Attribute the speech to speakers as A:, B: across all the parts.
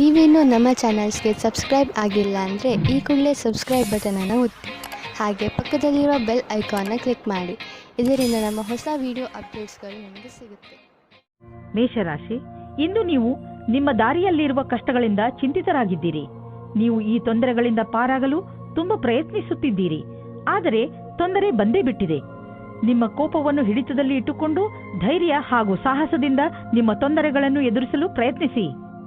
A: ನೀವೇನೂ ನಮ್ಮ ಚಾನಲ್ಸ್ಗೆ ಸಬ್ಸ್ಕ್ರೈಬ್ ಆಗಿಲ್ಲ ಅಂದರೆ ಈ ಕೂಡಲೇ ಸಬ್ಸ್ಕ್ರೈಬ್ ಬಟನನ್ನು ಒತ್ತಿ ಹಾಗೆ ಪಕ್ಕದಲ್ಲಿರೋ ಬೆಲ್ ಐಕಾನ್ನ ಕ್ಲಿಕ್ ಮಾಡಿ. ಇದರಿಂದ ನಮ್ಮ ಹೊಸ ವಿಡಿಯೋ ಅಪ್ಡೇಟ್ಸ್ಗಳು ನಿಮಗೆ ಸಿಗುತ್ತೆ.
B: ಮೇಷರಾಶಿ, ಇಂದು ನೀವು ನಿಮ್ಮ ದಾರಿಯಲ್ಲಿರುವ ಕಷ್ಟಗಳಿಂದ ಚಿಂತಿತರಾಗಿದ್ದೀರಿ. ನೀವು ಈ ತೊಂದರೆಗಳಿಂದ ಪಾರಾಗಲು ತುಂಬ ಪ್ರಯತ್ನಿಸುತ್ತಿದ್ದೀರಿ. ಆದರೆ ತೊಂದರೆ ಬಂದೇ ಬಿಟ್ಟಿದೆ. ನಿಮ್ಮ ಕೋಪವನ್ನು ಹಿಡಿತದಲ್ಲಿ ಇಟ್ಟುಕೊಂಡು ಧೈರ್ಯ ಹಾಗೂ ಸಾಹಸದಿಂದ ನಿಮ್ಮ ತೊಂದರೆಗಳನ್ನು ಎದುರಿಸಲು ಪ್ರಯತ್ನಿಸಿ.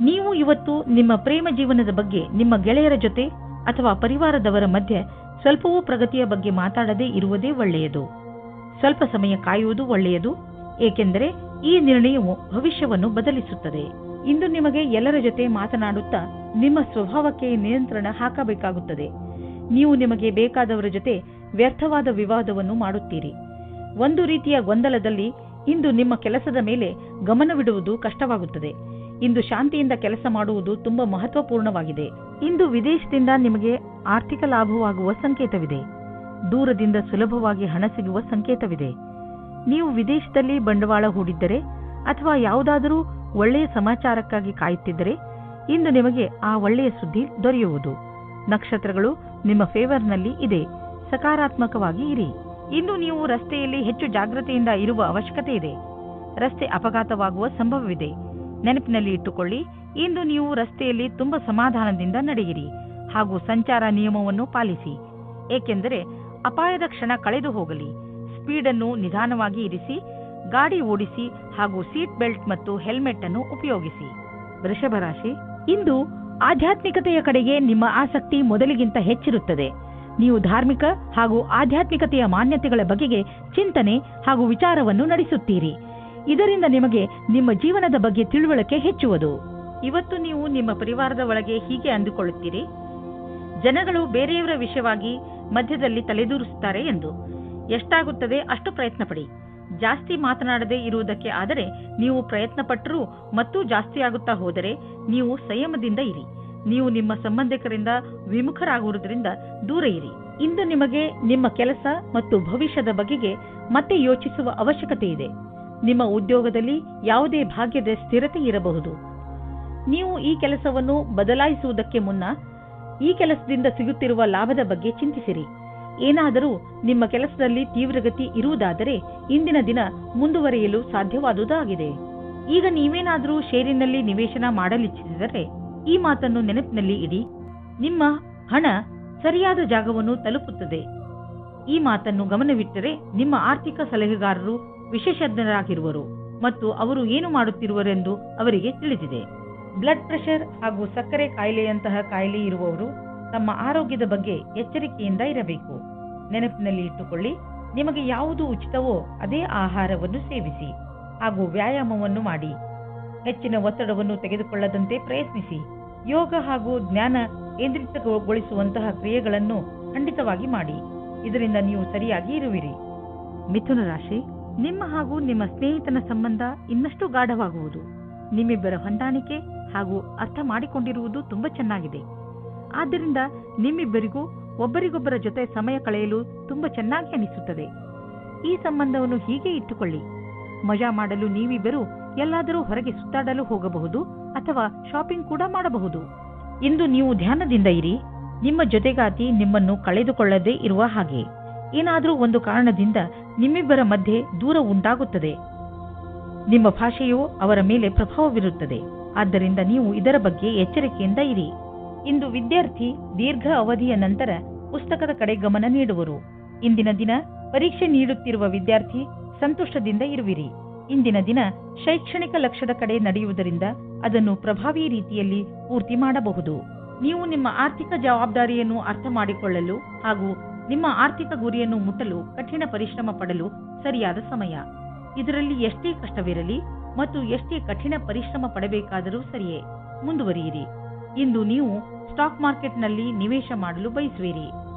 B: ನೀವು ಇವತ್ತು ನಿಮ್ಮ ಪ್ರೇಮ ಜೀವನದ ಬಗ್ಗೆ ನಿಮ್ಮ ಗೆಳೆಯರ ಜೊತೆ ಅಥವಾ ಪರಿವಾರದವರ ಮಧ್ಯೆ ಸ್ವಲ್ಪವೂ ಪ್ರಗತಿಯ ಬಗ್ಗೆ ಮಾತಾಡದೇ ಇರುವುದೇ ಒಳ್ಳೆಯದು. ಸ್ವಲ್ಪ ಸಮಯ ಕಾಯುವುದು ಒಳ್ಳೆಯದು, ಏಕೆಂದರೆ ಈ ನಿರ್ಣಯವು ಭವಿಷ್ಯವನ್ನು ಬದಲಿಸುತ್ತದೆ. ಇಂದು ನಿಮಗೆ ಎಲ್ಲರ ಜೊತೆ ಮಾತನಾಡುತ್ತಾ ನಿಮ್ಮ ಸ್ವಭಾವಕ್ಕೆ ನಿಯಂತ್ರಣ ಹಾಕಬೇಕಾಗುತ್ತದೆ. ನೀವು ನಿಮಗೆ ಬೇಕಾದವರ ಜೊತೆ ವ್ಯರ್ಥವಾದ ವಿವಾದವನ್ನು ಮಾಡುತ್ತೀರಿ. ಒಂದು ರೀತಿಯ ಗೊಂದಲದಲ್ಲಿ ಇಂದು ನಿಮ್ಮ ಕೆಲಸದ ಮೇಲೆ ಗಮನವಿಡುವುದು ಕಷ್ಟವಾಗುತ್ತದೆ. ಇಂದು ಶಾಂತಿಯಿಂದ ಕೆಲಸ ಮಾಡುವುದು ತುಂಬಾ ಮಹತ್ವಪೂರ್ಣವಾಗಿದೆ. ಇಂದು ವಿದೇಶದಿಂದ ನಿಮಗೆ ಆರ್ಥಿಕ ಲಾಭವಾಗುವ ಸಂಕೇತವಿದೆ. ದೂರದಿಂದ ಸುಲಭವಾಗಿ ಹಣ ಸಿಗುವ ಸಂಕೇತವಿದೆ. ನೀವು ವಿದೇಶದಲ್ಲಿ ಬಂಡವಾಳ ಹೂಡಿದ್ದರೆ ಅಥವಾ ಯಾವುದಾದರೂ ಒಳ್ಳೆಯ ಸಮಾಚಾರಕ್ಕಾಗಿ ಕಾಯುತ್ತಿದ್ದರೆ ಇಂದು ನಿಮಗೆ ಆ ಒಳ್ಳೆಯ ಸುದ್ದಿ ದೊರೆಯುವುದು. ನಕ್ಷತ್ರಗಳು ನಿಮ್ಮ ಫೇವರ್ನಲ್ಲಿ ಇದೆ. ಸಕಾರಾತ್ಮಕವಾಗಿ ಇರಿ. ಇಂದು ನೀವು ರಸ್ತೆಯಲ್ಲಿ ಹೆಚ್ಚು ಜಾಗೃತೆಯಿಂದ ಇರುವ ಅವಶ್ಯಕತೆ ಇದೆ. ರಸ್ತೆ ಅಪಘಾತವಾಗುವ ಸಂಭವವಿದೆ. ನೆನಪಿನಲ್ಲಿ ಇಟ್ಟುಕೊಳ್ಳಿ, ಇಂದು ನೀವು ರಸ್ತೆಯಲ್ಲಿ ತುಂಬಾ ಸಮಾಧಾನದಿಂದ ನಡೆಯಿರಿ ಹಾಗೂ ಸಂಚಾರ ನಿಯಮವನ್ನು ಪಾಲಿಸಿ, ಏಕೆಂದರೆ ಅಪಾಯದ ಕ್ಷಣ ಕಳೆದು ಹೋಗಲಿ. ಸ್ಪೀಡನ್ನು ನಿಧಾನವಾಗಿ ಇರಿಸಿ, ಗಾಡಿ ಓಡಿಸಿ ಹಾಗೂ ಸೀಟ್ ಬೆಲ್ಟ್ ಮತ್ತು ಹೆಲ್ಮೆಟ್ ಅನ್ನು ಉಪಯೋಗಿಸಿ. ವೃಷಭ ರಾಶಿ, ಇಂದು ಆಧ್ಯಾತ್ಮಿಕತೆಯ ಕಡೆಗೆ ನಿಮ್ಮ ಆಸಕ್ತಿ ಮೊದಲಿಗಿಂತ ಹೆಚ್ಚಿರುತ್ತದೆ. ನೀವು ಧಾರ್ಮಿಕ ಹಾಗೂ ಆಧ್ಯಾತ್ಮಿಕತೆಯ ಮಾನ್ಯತೆಗಳ ಬಗೆಗೆ ಚಿಂತನೆ ಹಾಗೂ ವಿಚಾರವನ್ನು ನಡೆಸುತ್ತೀರಿ. ಇದರಿಂದ ನಿಮಗೆ ನಿಮ್ಮ ಜೀವನದ ಬಗ್ಗೆ ತಿಳುವಳಿಕೆ ಹೆಚ್ಚುವುದು. ಇವತ್ತು ನೀವು ನಿಮ್ಮ ಪರಿವಾರದ ಒಳಗೆ ಹೀಗೆ ಅಂದುಕೊಳ್ಳುತ್ತೀರಿ, ಜನಗಳು ಬೇರೆಯವರ ವಿಷಯವಾಗಿ ಮಧ್ಯದಲ್ಲಿ ತಲೆದೂರಿಸುತ್ತಾರೆ ಎಂದು. ಎಷ್ಟಾಗುತ್ತದೆ ಅಷ್ಟು ಪ್ರಯತ್ನ ಪಡಿ. ಜಾಸ್ತಿ ಮಾತನಾಡದೇ ಇರುವುದಕ್ಕೆ ಆದರೆ ನೀವು ಪ್ರಯತ್ನ ಪಟ್ಟರೂ ಮತ್ತೂ ಜಾಸ್ತಿ ಆಗುತ್ತಾ ಹೋದರೆ ನೀವು ಸಂಯಮದಿಂದ ಇರಿ. ನೀವು ನಿಮ್ಮ ಸಂಬಂಧಿಕರಿಂದ ವಿಮುಖರಾಗುವುದರಿಂದ ದೂರ ಇರಿ. ಇಂದು ನಿಮಗೆ ನಿಮ್ಮ ಕೆಲಸ ಮತ್ತು ಭವಿಷ್ಯದ ಬಗೆಗೆ ಮತ್ತೆ ಯೋಚಿಸುವ ಅವಶ್ಯಕತೆ ಇದೆ. ನಿಮ್ಮ ಉದ್ಯೋಗದಲ್ಲಿ ಯಾವುದೇ ಭಾಗ್ಯದ ಸ್ಥಿರತೆ ಇರಬಹುದು. ನೀವು ಈ ಕೆಲಸವನ್ನು ಬದಲಾಯಿಸುವುದಕ್ಕೆ ಮುನ್ನ ಈ ಕೆಲಸದಿಂದ ಸಿಗುತ್ತಿರುವ ಲಾಭದ ಬಗ್ಗೆ ಚಿಂತಿಸಿರಿ. ಏನಾದರೂ ನಿಮ್ಮ ಕೆಲಸದಲ್ಲಿ ತೀವ್ರಗತಿ ಇರುವುದಾದರೆ ಇಂದಿನ ದಿನ ಮುಂದುವರಿಯಲು ಸಾಧ್ಯವಾದುದಾಗಿದೆ. ಈಗ ನೀವೇನಾದರೂ ಷೇರಿನಲ್ಲಿ ನಿವೇಶನ ಮಾಡಲಿಚ್ಛಿಸಿದರೆ ಈ ಮಾತನ್ನು ನೆನಪಿನಲ್ಲಿ ಇಡಿ. ನಿಮ್ಮ ಹಣ ಸರಿಯಾದ ಜಾಗವನ್ನು ತಲುಪುತ್ತದೆ. ಈ ಮಾತನ್ನು ಗಮನವಿಟ್ಟರೆ ನಿಮ್ಮ ಆರ್ಥಿಕ ಸಲಹೆಗಾರರು ವಿಶೇಷಜ್ಞರಾಗಿರುವರು ಮತ್ತು ಅವರು ಏನು ಮಾಡುತ್ತಿರುವರೆಂದು ಅವರಿಗೆ ತಿಳಿದಿದೆ. ಬ್ಲಡ್ ಪ್ರೆಷರ್ ಹಾಗೂ ಸಕ್ಕರೆ ಕಾಯಿಲೆಯಂತಹ ಕಾಯಿಲೆ ಇರುವವರು ತಮ್ಮ ಆರೋಗ್ಯದ ಬಗ್ಗೆ ಎಚ್ಚರಿಕೆಯಿಂದ ಇರಬೇಕು. ನೆನಪಿನಲ್ಲಿ ಇಟ್ಟುಕೊಳ್ಳಿ, ನಿಮಗೆ ಯಾವುದು ಉಚಿತವೋ ಅದೇ ಆಹಾರವನ್ನು ಸೇವಿಸಿ ಹಾಗೂ ವ್ಯಾಯಾಮವನ್ನು ಮಾಡಿ. ಹೆಚ್ಚಿನ ಒತ್ತಡವನ್ನು ತೆಗೆದುಕೊಳ್ಳದಂತೆ ಪ್ರಯತ್ನಿಸಿ. ಯೋಗ ಹಾಗೂ ಜ್ಞಾನ ಕೇಂದ್ರಿತಗೊಳಿಸುವಂತಹ ಕ್ರಿಯೆಗಳನ್ನು ಖಂಡಿತವಾಗಿ ಮಾಡಿ. ಇದರಿಂದ ನೀವು ಸರಿಯಾಗಿ ಇರುವಿರಿ. ಮಿಥುನ ರಾಶಿ, ನಿಮ್ಮ ಹಾಗೂ ನಿಮ್ಮ ಸ್ನೇಹಿತನ ಸಂಬಂಧ ಇನ್ನಷ್ಟು ಗಾಢವಾಗುವುದು. ನಿಮ್ಮಿಬ್ಬರ ಹೊಂದಾಣಿಕೆ ಹಾಗೂ ಅರ್ಥ ಮಾಡಿಕೊಂಡಿರುವುದು ತುಂಬಾ ಚೆನ್ನಾಗಿದೆ. ಆದ್ದರಿಂದ ನಿಮ್ಮಿಬ್ಬರಿಗೂ ಒಬ್ಬರಿಗೊಬ್ಬರ ಜೊತೆ ಸಮಯ ಕಳೆಯಲು ತುಂಬಾ ಚೆನ್ನಾಗಿ ಅನಿಸುತ್ತದೆ. ಈ ಸಂಬಂಧವನ್ನು ಹೀಗೆ ಇಟ್ಟುಕೊಳ್ಳಿ. ಮಜಾ ಮಾಡಲು ನೀವಿಬ್ಬರು ಎಲ್ಲಾದರೂ ಹೊರಗೆ ಸುತ್ತಾಡಲು ಹೋಗಬಹುದು ಅಥವಾ ಶಾಪಿಂಗ್ ಕೂಡ ಮಾಡಬಹುದು. ಇಂದು ನೀವು ಧ್ಯಾನದಿಂದ ಇರಿ. ನಿಮ್ಮ ಜೊತೆಗಾತಿ ನಿಮ್ಮನ್ನು ಕಳೆದುಕೊಳ್ಳದೇ ಇರುವ ಹಾಗೆ. ಏನಾದರೂ ಒಂದು ಕಾರಣದಿಂದ ನಿಮ್ಮಿಬ್ಬರ ಮಧ್ಯೆ ದೂರ ಉಂಟಾಗುತ್ತದೆ. ನಿಮ್ಮ ಭಾಷೆಯು ಅವರ ಮೇಲೆ ಪ್ರಭಾವ ಬೀರುತ್ತದೆ. ಆದ್ದರಿಂದ ನೀವು ಇದರ ಬಗ್ಗೆ ಎಚ್ಚರಿಕೆಯಿಂದ ಇರಿ. ಇಂದು ವಿದ್ಯಾರ್ಥಿ ದೀರ್ಘ ಅವಧಿಯ ನಂತರ ಪುಸ್ತಕದ ಕಡೆ ಗಮನ ನೀಡುವರು. ಇಂದಿನ ದಿನ ಪರೀಕ್ಷೆ ನೀಡುತ್ತಿರುವ ವಿದ್ಯಾರ್ಥಿ ಸಂತುಷ್ಟದಿಂದ ಇರುವಿರಿ. ಇಂದಿನ ದಿನ ಶೈಕ್ಷಣಿಕ ಲಕ್ಷ್ಯದ ಕಡೆ ನಡೆಯುವುದರಿಂದ ಅದನ್ನು ಪ್ರಭಾವಿ ರೀತಿಯಲ್ಲಿ ಪೂರ್ತಿ ಮಾಡಬಹುದು. ನೀವು ನಿಮ್ಮ ಆರ್ಥಿಕ ಜವಾಬ್ದಾರಿಯನ್ನು ಅರ್ಥ ಮಾಡಿಕೊಳ್ಳಲು ಹಾಗೂ ನಿಮ್ಮ ಆರ್ಥಿಕ ಗುರಿಯನ್ನು ಮುಟ್ಟಲು ಕಠಿಣ ಪರಿಶ್ರಮ ಪಡಲು ಸರಿಯಾದ ಸಮಯ. ಇದರಲ್ಲಿ ಎಷ್ಟೇ ಕಷ್ಟವಿರಲಿ ಮತ್ತು ಎಷ್ಟೇ ಕಠಿಣ ಪರಿಶ್ರಮ ಪಡಬೇಕಾದರೂ ಸರಿಯೇ, ಮುಂದುವರಿಯಿರಿ. ಇಂದು ನೀವು ಸ್ಟಾಕ್ ಮಾರ್ಕೆಟ್ನಲ್ಲಿ ನಿವೇಶ ಮಾಡಲು ಬಯಸುವಿರಿ.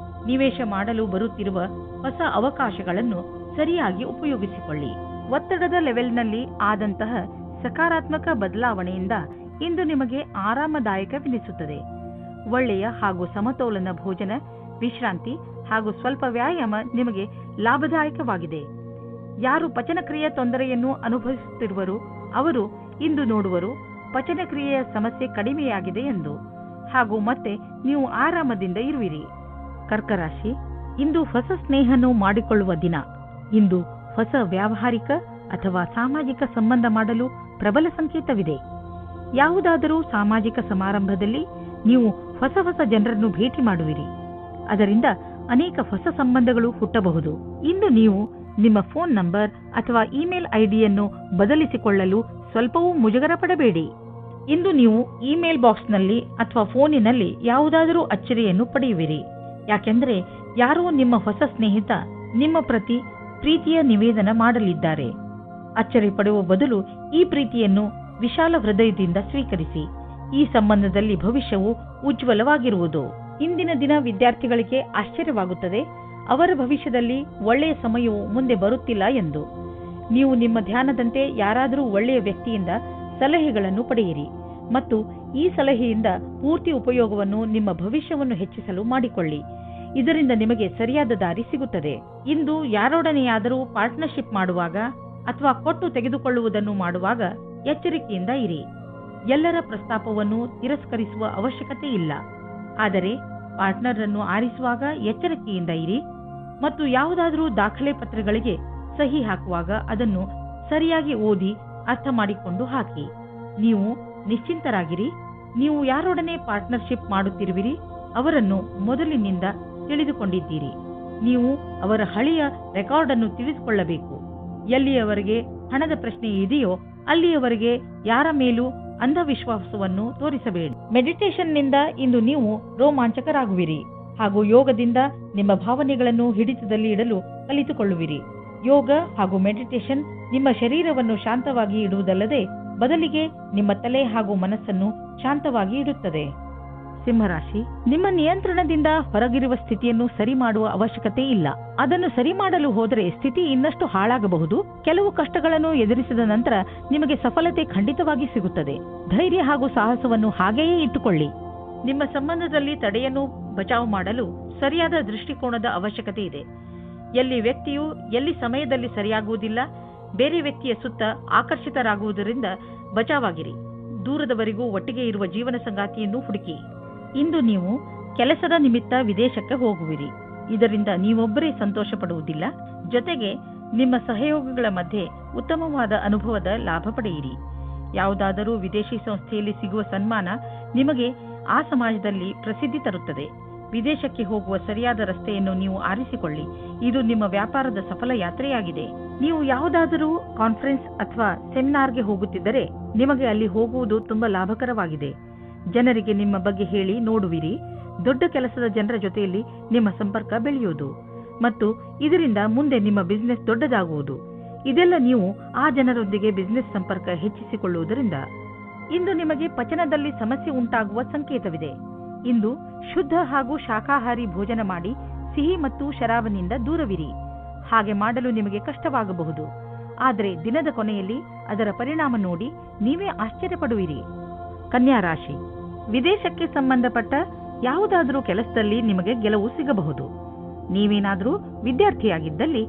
B: ನಿವೇಶ ಮಾಡಲು ಬರುತ್ತಿರುವ ಹೊಸ ಅವಕಾಶಗಳನ್ನು ಸರಿಯಾಗಿ ಉಪಯೋಗಿಸಿಕೊಳ್ಳಿ. ಒತ್ತಡದ ಲೆವೆಲ್ನಲ್ಲಿ ಆದಂತಹ ಸಕಾರಾತ್ಮಕ ಬದಲಾವಣೆಯಿಂದ ಇಂದು ನಿಮಗೆ ಆರಾಮದಾಯಕವೆನಿಸುತ್ತದೆ. ಒಳ್ಳೆಯ ಹಾಗೂ ಸಮತೋಲನ ಭೋಜನ, ವಿಶ್ರಾಂತಿ ಹಾಗೂ ಸ್ವಲ್ಪ ವ್ಯಾಯಾಮ ನಿಮಗೆ ಲಾಭದಾಯಕವಾಗಿದೆ. ಯಾರು ಪಚನಕ್ರಿಯೆ ತೊಂದರೆಯನ್ನು ಅನುಭವಿಸುತ್ತಿರುವರು ಅವರು ಇಂದು ನೋಡುವರು ಪಚನಕ್ರಿಯೆಯ ಸಮಸ್ಯೆ ಕಡಿಮೆಯಾಗಿದೆ ಎಂದು, ಹಾಗೂ ಮತ್ತೆ ನೀವು ಆರಾಮದಿಂದ ಇರುವಿರಿ. ಕರ್ಕ ರಾಶಿ, ಇಂದು ಹೊಸ ಸ್ನೇಹವನ್ನು ಮಾಡಿಕೊಳ್ಳುವ ದಿನ. ಇಂದು ಹೊಸ ವ್ಯಾವಹಾರಿಕ ಅಥವಾ ಸಾಮಾಜಿಕ ಸಂಬಂಧ ಮಾಡಲು ಪ್ರಬಲ ಸಂಕೇತವಿದೆ. ಯಾವುದಾದರೂ ಸಾಮಾಜಿಕ ಸಮಾರಂಭದಲ್ಲಿ ನೀವು ಹೊಸ ಹೊಸ ಜನರನ್ನು ಭೇಟಿ ಮಾಡುವಿರಿ. ಅದರಿಂದ ಅನೇಕ ಹೊಸ ಸಂಬಂಧಗಳು ಹುಟ್ಟಬಹುದು. ಇಂದು ನೀವು ನಿಮ್ಮ ಫೋನ್ ನಂಬರ್ ಅಥವಾ ಇಮೇಲ್ ಐಡಿಯನ್ನು ಬದಲಿಸಿಕೊಳ್ಳಲು ಸ್ವಲ್ಪವೂ ಮುಜುಗರ ಪಡಬೇಡಿ. ಇಂದು ನೀವು ಇಮೇಲ್ ಬಾಕ್ಸ್ನಲ್ಲಿ ಅಥವಾ ಫೋನಿನಲ್ಲಿ ಯಾವುದಾದರೂ ಅಚ್ಚರಿಯನ್ನು ಪಡೆಯುವಿರಿ. ಯಾಕೆಂದರೆ ಯಾರೋ ನಿಮ್ಮ ಹೊಸ ಸ್ನೇಹಿತ ನಿಮ್ಮ ಪ್ರತಿ ಪ್ರೀತಿಯ ನಿವೇದನ ಮಾಡಲಿದ್ದಾರೆ. ಅಚ್ಚರಿ ಪಡುವ ಬದಲು ಈ ಪ್ರೀತಿಯನ್ನು ವಿಶಾಲ ಹೃದಯದಿಂದ ಸ್ವೀಕರಿಸಿ. ಈ ಸಂಬಂಧದಲ್ಲಿ ಭವಿಷ್ಯವು ಉಜ್ವಲವಾಗಿರುವುದು. ಇಂದಿನ ದಿನ ವಿದ್ಯಾರ್ಥಿಗಳಿಗೆ ಆಶ್ಚರ್ಯವಾಗುತ್ತದೆ, ಅವರ ಭವಿಷ್ಯದಲ್ಲಿ ಒಳ್ಳೆಯ ಸಮಯವು ಮುಂದೆ ಬರುತ್ತಿಲ್ಲ ಎಂದು. ನೀವು ನಿಮ್ಮ ಧ್ಯಾನದಂತೆ ಯಾರಾದರೂ ಒಳ್ಳೆಯ ವ್ಯಕ್ತಿಯಿಂದ ಸಲಹೆಗಳನ್ನು ಪಡೆಯಿರಿ ಮತ್ತು ಈ ಸಲಹೆಯಿಂದ ಪೂರ್ತಿ ಉಪಯೋಗವನ್ನು ನಿಮ್ಮ ಭವಿಷ್ಯವನ್ನು ಹೆಚ್ಚಿಸಲು ಮಾಡಿಕೊಳ್ಳಿ. ಇದರಿಂದ ನಿಮಗೆ ಸರಿಯಾದ ದಾರಿ ಸಿಗುತ್ತದೆ. ಇಂದು ಯಾರೊಡನೆಯಾದರೂ ಪಾರ್ಟ್ನರ್ಶಿಪ್ ಮಾಡುವಾಗ ಅಥವಾ ಕೊಟ್ಟು ತೆಗೆದುಕೊಳ್ಳುವುದನ್ನು ಮಾಡುವಾಗ ಎಚ್ಚರಿಕೆಯಿಂದ ಇರಿ. ಎಲ್ಲರ ಪ್ರಸ್ತಾಪವನ್ನು ತಿರಸ್ಕರಿಸುವ ಅವಶ್ಯಕತೆ ಇಲ್ಲ. ಆದರೆ ಪಾರ್ಟ್ನರ್ ಅನ್ನು ಆರಿಸುವಾಗ ಎಚ್ಚರಿಕೆಯಿಂದ ಇರಿ ಮತ್ತು ಯಾವುದಾದರೂ ದಾಖಲೆ ಪತ್ರಗಳಿಗೆ ಸಹಿ ಹಾಕುವಾಗ ಅದನ್ನು ಸರಿಯಾಗಿ ಓದಿ ಅರ್ಥ ಮಾಡಿಕೊಂಡು ಹಾಕಿ. ನೀವು ನಿಶ್ಚಿಂತರಾಗಿರಿ. ನೀವು ಯಾರೊಡನೆ ಪಾರ್ಟ್ನರ್ಶಿಪ್ ಮಾಡುತ್ತಿರುವಿರಿ ಅವರನ್ನು ಮೊದಲಿನಿಂದ ತಿಳಿದುಕೊಂಡಿದ್ದೀರಿ. ನೀವು ಅವರ ಹಳೆಯ ರೆಕಾರ್ಡ್ ಅನ್ನು ತಿಳಿದುಕೊಳ್ಳಬೇಕು. ಎಲ್ಲಿಯವರೆಗೆ ಹಣದ ಪ್ರಶ್ನೆ ಇದೆಯೋ ಅಲ್ಲಿಯವರೆಗೆ ಯಾರ ಮೇಲೂ ಅಂಧವಿಶ್ವಾಸವನ್ನು ತೋರಿಸಬೇಡಿ. ಮೆಡಿಟೇಷನ್ನಿಂದ ಇಂದು ನೀವು ರೋಮಾಂಚಕರಾಗುವಿರಿ ಹಾಗೂ ಯೋಗದಿಂದ ನಿಮ್ಮ ಭಾವನೆಗಳನ್ನು ಹಿಡಿತದಲ್ಲಿ ಇಡಲು ಕಲಿತುಕೊಳ್ಳುವಿರಿ. ಯೋಗ ಹಾಗೂ ಮೆಡಿಟೇಷನ್ ನಿಮ್ಮ ಶರೀರವನ್ನು ಶಾಂತವಾಗಿ ಇಡುವುದಲ್ಲದೆ ಬದಲಿಗೆ ನಿಮ್ಮ ತಲೆ ಹಾಗೂ ಮನಸ್ಸನ್ನು ಶಾಂತವಾಗಿ ಇಡುತ್ತದೆ. ಸಿಂಹರಾಶಿ, ನಿಮ್ಮ ನಿಯಂತ್ರಣದಿಂದ ಹೊರಗಿರುವ ಸ್ಥಿತಿಯನ್ನು ಸರಿ ಮಾಡುವ ಅವಶ್ಯಕತೆ ಇಲ್ಲ. ಅದನ್ನು ಸರಿ ಮಾಡಲು ಹೋದರೆ ಸ್ಥಿತಿ ಇನ್ನಷ್ಟು ಹಾಳಾಗಬಹುದು. ಕೆಲವು ಕಷ್ಟಗಳನ್ನು ಎದುರಿಸಿದ ನಂತರ ನಿಮಗೆ ಸಫಲತೆ ಖಂಡಿತವಾಗಿ ಸಿಗುತ್ತದೆ. ಧೈರ್ಯ ಹಾಗೂ ಸಾಹಸವನ್ನು ಹಾಗೆಯೇ ಇಟ್ಟುಕೊಳ್ಳಿ. ನಿಮ್ಮ ಸಂಬಂಧದಲ್ಲಿ ತಡೆಯನ್ನು ಬಚಾವು ಮಾಡಲು ಸರಿಯಾದ ದೃಷ್ಟಿಕೋನದ ಅವಶ್ಯಕತೆ ಇದೆ. ಎಲ್ಲಿ ವ್ಯಕ್ತಿಯು ಎಲ್ಲಿ ಸಮಯದಲ್ಲಿ ಸರಿಯಾಗುವುದಿಲ್ಲ, ಬೇರೆ ವ್ಯಕ್ತಿಯ ಸುತ್ತ ಆಕರ್ಷಿತರಾಗುವುದರಿಂದ ಬಚಾವಾಗಿರಿ. ದೂರದವರೆಗೂ ಒಟ್ಟಿಗೆ ಇರುವ ಜೀವನ ಸಂಗಾತಿಯನ್ನು ಹುಡುಕಿ. ಇಂದು ನೀವು ಕೆಲಸದ ನಿಮಿತ್ತ ವಿದೇಶಕ್ಕೆ ಹೋಗುವಿರಿ. ಇದರಿಂದ ನೀವೊಬ್ಬರೇ ಸಂತೋಷ ಪಡುವುದಿಲ್ಲ, ಜೊತೆಗೆ ನಿಮ್ಮ ಸಹಯೋಗಿಗಳ ಮಧ್ಯೆ ಉತ್ತಮವಾದ ಅನುಭವದ ಲಾಭ ಪಡೆಯಿರಿ. ಯಾವುದಾದರೂ ವಿದೇಶಿ ಸಂಸ್ಥೆಯಲ್ಲಿ ಸಿಗುವ ಸನ್ಮಾನ ನಿಮಗೆ ಆ ಸಮಾಜದಲ್ಲಿ ಪ್ರಸಿದ್ಧಿ ತರುತ್ತದೆ. ವಿದೇಶಕ್ಕೆ ಹೋಗುವ ಸರಿಯಾದ ರಸ್ತೆಯನ್ನು ನೀವು ಆರಿಸಿಕೊಳ್ಳಿ. ಇದು ನಿಮ್ಮ ವ್ಯಾಪಾರದ ಸಫಲ ಯಾತ್ರೆಯಾಗಿದೆ. ನೀವು ಯಾವುದಾದರೂ ಕಾನ್ಫರೆನ್ಸ್ ಅಥವಾ ಸೆಮಿನಾರ್ಗೆ ಹೋಗುತ್ತಿದ್ದರೆ ನಿಮಗೆ ಅಲ್ಲಿ ಹೋಗುವುದು ತುಂಬಾ ಲಾಭಕರವಾಗಿದೆ. ಜನರಿಗೆ ನಿಮ್ಮ ಬಗ್ಗೆ ಹೇಳಿ ನೋಡುವಿರಿ. ದೊಡ್ಡ ಕೆಲಸದ ಜನರ ಜೊತೆಯಲ್ಲಿ ನಿಮ್ಮ ಸಂಪರ್ಕ ಬೆಳೆಯುವುದು ಮತ್ತು ಇದರಿಂದ ಮುಂದೆ ನಿಮ್ಮ ಬಿಸಿನೆಸ್ ದೊಡ್ಡದಾಗುವುದು. ಇದೆಲ್ಲ ನೀವು ಆ ಜನರೊಂದಿಗೆ ಬಿಸಿನೆಸ್ ಸಂಪರ್ಕ ಹೆಚ್ಚಿಸಿಕೊಳ್ಳುವುದರಿಂದ. ಇಂದು ನಿಮಗೆ ಪಚನದಲ್ಲಿ ಸಮಸ್ಯೆ ಉಂಟಾಗುವ ಸಂಕೇತವಿದೆ. ಇಂದು ಶುದ್ಧ ಹಾಗೂ ಶಾಕಾಹಾರಿ ಭೋಜನ ಮಾಡಿ ಸಿಹಿ ಮತ್ತು ಶರಾಬನಿಂದ ದೂರವಿರಿ. ಹಾಗೆ ಮಾಡಲು ನಿಮಗೆ ಕಷ್ಟವಾಗಬಹುದು, ಆದರೆ ದಿನದ ಕೊನೆಯಲ್ಲಿ ಅದರ ಪರಿಣಾಮ ನೋಡಿ ನೀವೇ ಆಶ್ಚರ್ಯಪಡುವಿರಿ. ಕನ್ಯಾ ರಾಶಿ, ವಿದೇಶಕ್ಕೆ ಸಂಬಂಧಪಟ್ಟ ಯಾವುದಾದರೂ ಕೆಲಸದಲ್ಲಿ ನಿಮಗೆ ಗೆಲುವು ಸಿಗಬಹುದು. ನೀವೇನಾದರೂ ವಿದ್ಯಾರ್ಥಿಯಾಗಿದ್ದಲ್ಲಿ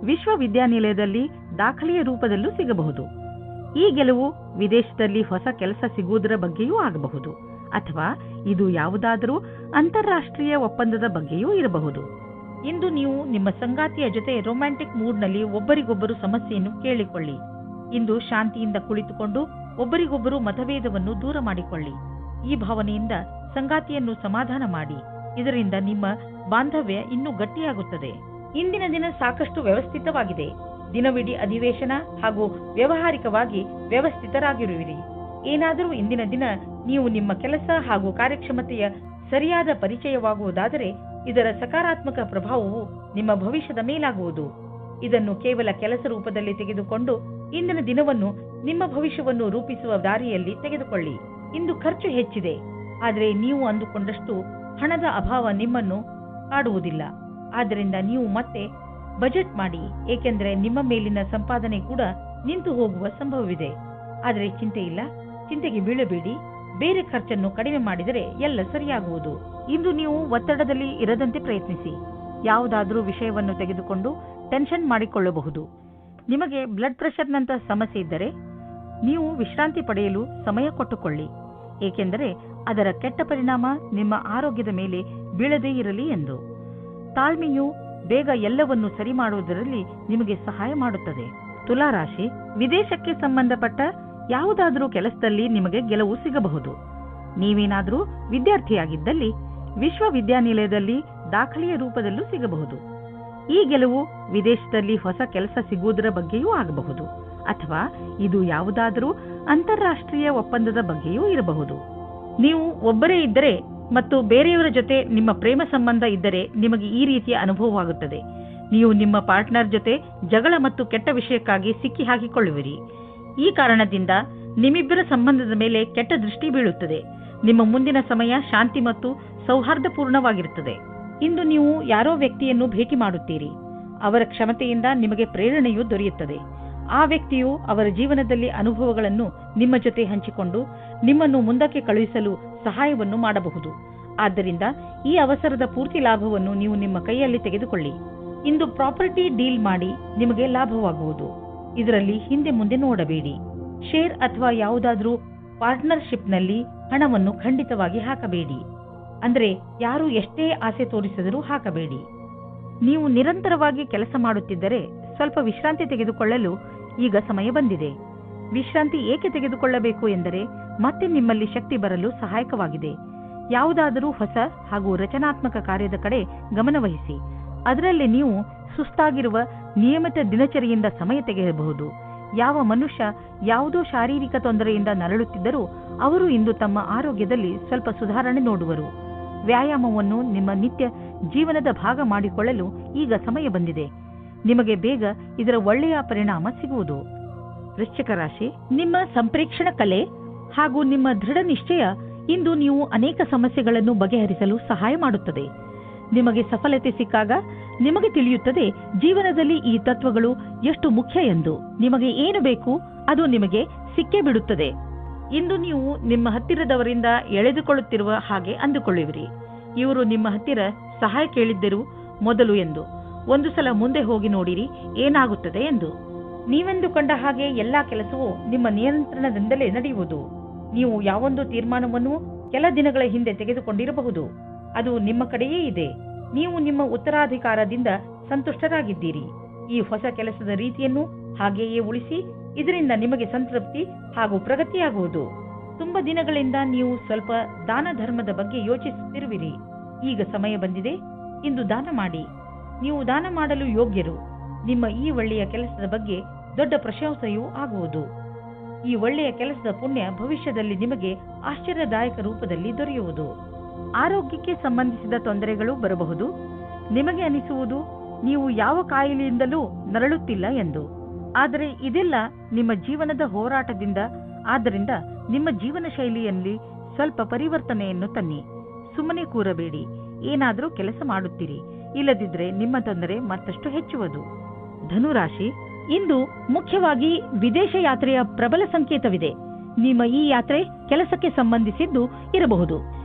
B: ವಿಶ್ವವಿದ್ಯಾನಿಲಯದಲ್ಲಿ ದಾಖಲೆಯ ರೂಪದಲ್ಲೂ ಸಿಗಬಹುದು. ಈ ಗೆಲುವು ವಿದೇಶದಲ್ಲಿ ಹೊಸ ಕೆಲಸ ಸಿಗುವುದರ ಬಗ್ಗೆಯೂ ಆಗಬಹುದು, ಅಥವಾ ಇದು ಯಾವುದಾದರೂ ಅಂತಾರಾಷ್ಟ್ರೀಯ ಒಪ್ಪಂದದ ಬಗ್ಗೆಯೂ ಇರಬಹುದು. ಇಂದು ನೀವು ನಿಮ್ಮ ಸಂಗಾತಿಯ ಜೊತೆ ರೊಮ್ಯಾಂಟಿಕ್ ಮೂಡ್ನಲ್ಲಿ ಒಬ್ಬರಿಗೊಬ್ಬರು ಸಮಸ್ಯೆಯನ್ನು ಕೇಳಿಕೊಳ್ಳಿ. ಇಂದು ಶಾಂತಿಯಿಂದ ಕುಳಿತುಕೊಂಡು ಒಬ್ಬರಿಗೊಬ್ಬರು ಮತಭೇದವನ್ನು ದೂರ ಮಾಡಿಕೊಳ್ಳಿ. ಈ ಭಾವನೆಯಿಂದ ಸಂಗಾತಿಯನ್ನು ಸಮಾಧಾನ ಮಾಡಿ. ಇದರಿಂದ ನಿಮ್ಮ ಬಾಂಧವ್ಯ ಇನ್ನೂ ಗಟ್ಟಿಯಾಗುತ್ತದೆ. ಇಂದಿನ ದಿನ ಸಾಕಷ್ಟು ವ್ಯವಸ್ಥಿತವಾಗಿದೆ. ದಿನವಿಡೀ ಅಧಿವೇಶನ ಹಾಗೂ ವ್ಯಾವಹಾರಿಕವಾಗಿ ವ್ಯವಸ್ಥಿತರಾಗಿರುವಿರಿ. ಏನಾದರೂ ಇಂದಿನ ದಿನ ನೀವು ನಿಮ್ಮ ಕೆಲಸ ಹಾಗೂ ಕಾರ್ಯಕ್ಷಮತೆಯ ಸರಿಯಾದ ಪರಿಚಯವಾಗುವುದಾದರೆ ಇದರ ಸಕಾರಾತ್ಮಕ ಪ್ರಭಾವವು ನಿಮ್ಮ ಭವಿಷ್ಯದ ಮೇಲಾಗುವುದು. ಇದನ್ನು ಕೇವಲ ಕೆಲಸ ರೂಪದಲ್ಲಿ ತೆಗೆದುಕೊಂಡು ಇಂದಿನ ದಿನವನ್ನು ನಿಮ್ಮ ಭವಿಷ್ಯವನ್ನು ರೂಪಿಸುವ ದಾರಿಯಲ್ಲಿ ತೆಗೆದುಕೊಳ್ಳಿ. ಇಂದು ಖರ್ಚು ಹೆಚ್ಚಿದೆ, ಆದರೆ ನೀವು ಅಂದುಕೊಂಡಷ್ಟು ಹಣದ ಅಭಾವ ನಿಮ್ಮನ್ನು ಕಾಡುವುದಿಲ್ಲ. ಆದ್ದರಿಂದ ನೀವು ಮತ್ತೆ ಬಜೆಟ್ ಮಾಡಿ, ಏಕೆಂದರೆ ನಿಮ್ಮ ಮೇಲಿನ ಸಂಪಾದನೆ ಕೂಡ ನಿಂತು ಹೋಗುವ ಸಂಭವವಿದೆ. ಆದರೆ ಚಿಂತೆ ಇಲ್ಲ, ಚಿಂತೆಗೆ ಬೀಳಬೇಡಿ. ಬೇರೆ ಖರ್ಚನ್ನು ಕಡಿಮೆ ಮಾಡಿದರೆ ಎಲ್ಲ ಸರಿಯಾಗುವುದು. ಇಂದು ನೀವು ಒತ್ತಡದಲ್ಲಿ ಇರದಂತೆ ಪ್ರಯತ್ನಿಸಿ. ಯಾವುದಾದರೂ ವಿಷಯವನ್ನು ತೆಗೆದುಕೊಂಡು ಟೆನ್ಷನ್ ಮಾಡಿಕೊಳ್ಳಬಹುದು. ನಿಮಗೆ ಬ್ಲಡ್ ಪ್ರೆಷರ್ನಂತಹ ಸಮಸ್ಯೆ ಇದ್ದರೆ ನೀವು ವಿಶ್ರಾಂತಿ ಪಡೆಯಲು ಸಮಯ ಕೊಟ್ಟುಕೊಳ್ಳಿ, ಏಕೆಂದರೆ ಅದರ ಕೆಟ್ಟ ಪರಿಣಾಮ ನಿಮ್ಮ ಆರೋಗ್ಯದ ಮೇಲೆ ಬೀಳದೇ ಇರಲಿ ಎಂದು. ತಾಳ್ಮೆಯು ಬೇಗ ಎಲ್ಲವನ್ನು ಸರಿ ಮಾಡುವುದರಲ್ಲಿ ನಿಮಗೆ ಸಹಾಯ ಮಾಡುತ್ತದೆ. ತುಲಾರಾಶಿ, ವಿದೇಶಕ್ಕೆ ಸಂಬಂಧಪಟ್ಟ ಯಾವುದಾದರೂ ಕೆಲಸದಲ್ಲಿ ನಿಮಗೆ ಗೆಲುವು ಸಿಗಬಹುದು. ನೀವೇನಾದರೂ ವಿದ್ಯಾರ್ಥಿಯಾಗಿದ್ದಲ್ಲಿ ವಿಶ್ವವಿದ್ಯಾನಿಲಯದಲ್ಲಿ ದಾಖಲೆಯ ರೂಪದಲ್ಲೂ ಸಿಗಬಹುದು. ಈ ಗೆಲುವು ವಿದೇಶದಲ್ಲಿ ಹೊಸ ಕೆಲಸ ಸಿಗುವುದರ ಬಗ್ಗೆಯೂ ಆಗಬಹುದು, ಅಥವಾ ಇದು ಯಾವುದಾದರೂ ಅಂತಾರಾಷ್ಟ್ರೀಯ ಒಪ್ಪಂದದ ಬಗ್ಗೆಯೂ ಇರಬಹುದು. ನೀವು ಒಬ್ಬರೇ ಇದ್ದರೆ ಮತ್ತು ಬೇರೆಯವರ ಜೊತೆ ನಿಮ್ಮ ಪ್ರೇಮ ಸಂಬಂಧ ಇದ್ದರೆ ನಿಮಗೆ ಈ ರೀತಿಯ ಅನುಭವವಾಗುತ್ತದೆ. ನೀವು ನಿಮ್ಮ ಪಾರ್ಟ್ನರ್ ಜೊತೆ ಜಗಳ ಮತ್ತು ಕೆಟ್ಟ ವಿಷಯಕ್ಕಾಗಿ ಸಿಕ್ಕಿ ಹಾಕಿಕೊಳ್ಳುವಿರಿ. ಈ ಕಾರಣದಿಂದ ನಿಮ್ಮಿಬ್ಬರ ಸಂಬಂಧದ ಮೇಲೆ ಕೆಟ್ಟ ದೃಷ್ಟಿ ಬೀಳುತ್ತದೆ. ನಿಮ್ಮ ಮುಂದಿನ ಸಮಯ ಶಾಂತಿ ಮತ್ತು ಸೌಹಾರ್ದಪೂರ್ಣವಾಗಿರುತ್ತದೆ. ಇಂದು ನೀವು ಯಾರೋ ವ್ಯಕ್ತಿಯನ್ನು ಭೇಟಿ ಮಾಡುತ್ತೀರಿ. ಅವರ ಕ್ಷಮತೆಯಿಂದ ನಿಮಗೆ ಪ್ರೇರಣೆಯು ದೊರೆಯುತ್ತದೆ. ಆ ವ್ಯಕ್ತಿಯು ಅವರ ಜೀವನದಲ್ಲಿ ಅನುಭವಗಳನ್ನು ನಿಮ್ಮ ಜೊತೆ ಹಂಚಿಕೊಂಡು ನಿಮ್ಮನ್ನು ಮುಂದಕ್ಕೆ ಕಳುಹಿಸಲು ಸಹಾಯವನ್ನು ಮಾಡಬಹುದು. ಆದ್ದರಿಂದ ಈ ಅವಸರದ ಪೂರ್ತಿ ಲಾಭವನ್ನು ನೀವು ನಿಮ್ಮ ಕೈಯಲ್ಲಿ ತೆಗೆದುಕೊಳ್ಳಿ. ಇಂದು ಪ್ರಾಪರ್ಟಿ ಡೀಲ್ ಮಾಡಿ ನಿಮಗೆ ಲಾಭವಾಗುವುದು. ಇದರಲ್ಲಿ ಹಿಂದೆ ಮುಂದೆ ನೋಡಬೇಡಿ. ಶೇರ್ ಅಥವಾ ಯಾವುದಾದ್ರೂ ಪಾರ್ಟ್ನರ್ಶಿಪ್ನಲ್ಲಿ ಹಣವನ್ನು ಖಂಡಿತವಾಗಿ ಹಾಕಬೇಡಿ. ಅಂದ್ರೆ ಯಾರು ಎಷ್ಟೇ ಆಸೆ ತೋರಿಸಿದರೂ ಹಾಕಬೇಡಿ. ನೀವು ನಿರಂತರವಾಗಿ ಕೆಲಸ ಮಾಡುತ್ತಿದ್ದರೆ ಸ್ವಲ್ಪ ವಿಶ್ರಾಂತಿ ತೆಗೆದುಕೊಳ್ಳಲು ಈಗ ಸಮಯ ಬಂದಿದೆ. ವಿಶ್ರಾಂತಿ ಏಕೆ ತೆಗೆದುಕೊಳ್ಳಬೇಕು ಎಂದರೆ ಮತ್ತೆ ನಿಮ್ಮಲ್ಲಿ ಶಕ್ತಿ ಬರಲು ಸಹಾಯಕವಾಗಿದೆ. ಯಾವುದಾದರೂ ಹೊಸ ಹಾಗೂ ರಚನಾತ್ಮಕ ಕಾರ್ಯದ ಕಡೆ ಗಮನವಹಿಸಿ. ಅದರಲ್ಲಿ ನೀವು ಸುಸ್ತಾಗಿರುವ ನಿಯಮಿತ ದಿನಚರಿಯಿಂದ ಸಮಯ ತೆಗೆಯಬಹುದು. ಯಾವ ಮನುಷ್ಯ ಯಾವುದೋ ಶಾರೀರಿಕ ತೊಂದರೆಯಿಂದ ನರಳುತ್ತಿದ್ದರೂ ಅವರು ಇಂದು ತಮ್ಮ ಆರೋಗ್ಯದಲ್ಲಿ ಸ್ವಲ್ಪ ಸುಧಾರಣೆ ನೋಡುವರು. ವ್ಯಾಯಾಮವನ್ನು ನಿಮ್ಮ ನಿತ್ಯ ಜೀವನದ ಭಾಗ ಮಾಡಿಕೊಳ್ಳಲು ಈಗ ಸಮಯ ಬಂದಿದೆ. ನಿಮಗೆ ಬೇಗ ಇದರ ಒಳ್ಳೆಯ ಪರಿಣಾಮ ಸಿಗುವುದು. ವೃಶ್ಚಿಕ ರಾಶಿ, ನಿಮ್ಮ ಸಂಪ್ರೇಕ್ಷಣ ಕಲೆ ಹಾಗೂ ನಿಮ್ಮ ದೃಢ ನಿಶ್ಚಯ ಇಂದು ನೀವು ಅನೇಕ ಸಮಸ್ಯೆಗಳನ್ನು ಬಗೆಹರಿಸಲು ಸಹಾಯ ಮಾಡುತ್ತದೆ. ನಿಮಗೆ ಸಫಲತೆ ಸಿಕ್ಕಾಗ ನಿಮಗೆ ತಿಳಿಯುತ್ತದೆ ಜೀವನದಲ್ಲಿ ಈ ತತ್ವಗಳು ಎಷ್ಟು ಮುಖ್ಯ ಎಂದು. ನಿಮಗೆ ಏನು ಬೇಕು ಅದು ನಿಮಗೆ ಸಿಕ್ಕೇ ಬಿಡುತ್ತದೆ. ಇಂದು ನೀವು ನಿಮ್ಮ ಹತ್ತಿರದವರಿಂದ ಎಳೆದುಕೊಳ್ಳುತ್ತಿರುವ ಹಾಗೆ ಅಂದುಕೊಳ್ಳುವಿರಿ. ಇವರು ನಿಮ್ಮ ಹತ್ತಿರ ಸಹಾಯ ಕೇಳಿದ್ದರು ಮೊದಲು ಎಂದು. ಒಂದು ಸಲ ಮುಂದೆ ಹೋಗಿ ನೋಡಿರಿ ಏನಾಗುತ್ತದೆ ಎಂದು. ನೀವೆಂದುಕೊಂಡ ಹಾಗೆ ಎಲ್ಲಾ ಕೆಲಸವೂ ನಿಮ್ಮ ನಿಯಂತ್ರಣದಿಂದಲೇ ನಡೆಯುವುದು. ನೀವು ಯಾವೊಂದು ತೀರ್ಮಾನವನ್ನು ಕೆಲ ದಿನಗಳ ಹಿಂದೆ ತೆಗೆದುಕೊಂಡಿರಬಹುದು, ಅದು ನಿಮ್ಮ ಕಡೆಯೇ ಇದೆ. ನೀವು ನಿಮ್ಮ ಉತ್ತರಾಧಿಕಾರದಿಂದ ಸಂತುಷ್ಟರಾಗಿದ್ದೀರಿ. ಈ ಹೊಸ ಕೆಲಸದ ರೀತಿಯನ್ನು ಹಾಗೆಯೇ ಉಳಿಸಿ. ಇದರಿಂದ ನಿಮಗೆ ಸಂತೃಪ್ತಿ ಹಾಗೂ ಪ್ರಗತಿಯಾಗುವುದು. ತುಂಬಾ ದಿನಗಳಿಂದ ನೀವು ಸ್ವಲ್ಪ ದಾನ ಧರ್ಮದ ಬಗ್ಗೆ ಯೋಚಿಸುತ್ತಿರುವಿರಿ. ಈಗ ಸಮಯ ಬಂದಿದೆ. ಇಂದು ದಾನ ಮಾಡಿ. ನೀವು ದಾನ ಮಾಡಲು ಯೋಗ್ಯರು. ನಿಮ್ಮ ಈ ಒಳ್ಳೆಯ ಕೆಲಸದ ಬಗ್ಗೆ ದೊಡ್ಡ ಪ್ರಶಂಸೆಯೂ ಆಗುವುದು. ಈ ಒಳ್ಳೆಯ ಕೆಲಸದ ಪುಣ್ಯ ಭವಿಷ್ಯದಲ್ಲಿ ನಿಮಗೆ ಆಶ್ಚರ್ಯದಾಯಕ ರೂಪದಲ್ಲಿ ದೊರೆಯುವುದು. ಆರೋಗ್ಯಕ್ಕೆ ಸಂಬಂಧಿಸಿದ ತೊಂದರೆಗಳು ಬರಬಹುದು. ನಿಮಗೆ ಅನಿಸುವುದು ನೀವು ಯಾವ ಕಾಯಿಲೆಯಿಂದಲೂ ನರಳುತ್ತಿಲ್ಲ ಎಂದು. ಆದರೆ ಇದೆಲ್ಲ ನಿಮ್ಮ ಜೀವನದ ಹೋರಾಟದಿಂದ. ಆದ್ದರಿಂದ ನಿಮ್ಮ ಜೀವನ ಶೈಲಿಯಲ್ಲಿ ಸ್ವಲ್ಪ ಪರಿವರ್ತನೆಯನ್ನು ತನ್ನಿ. ಸುಮ್ಮನೆ ಕೂರಬೇಡಿ. ಏನಾದರೂ ಕೆಲಸ ಮಾಡುತ್ತೀರಿ. ಇಲ್ಲದಿದ್ದರೆ ನಿಮ್ಮ ತೊಂದರೆ ಮತ್ತಷ್ಟು ಹೆಚ್ಚುವುದು. ಧನುರಾಶಿ, ಇಂದು ಮುಖ್ಯವಾಗಿ ವಿದೇಶ ಯಾತ್ರೆಯ ಪ್ರಬಲ ಸಂಕೇತವಿದೆ. ನಿಮ್ಮ ಈ ಯಾತ್ರೆ ಕೆಲಸಕ್ಕೆ ಸಂಬಂಧಿಸಿದ್ದು ಇರಬಹುದು.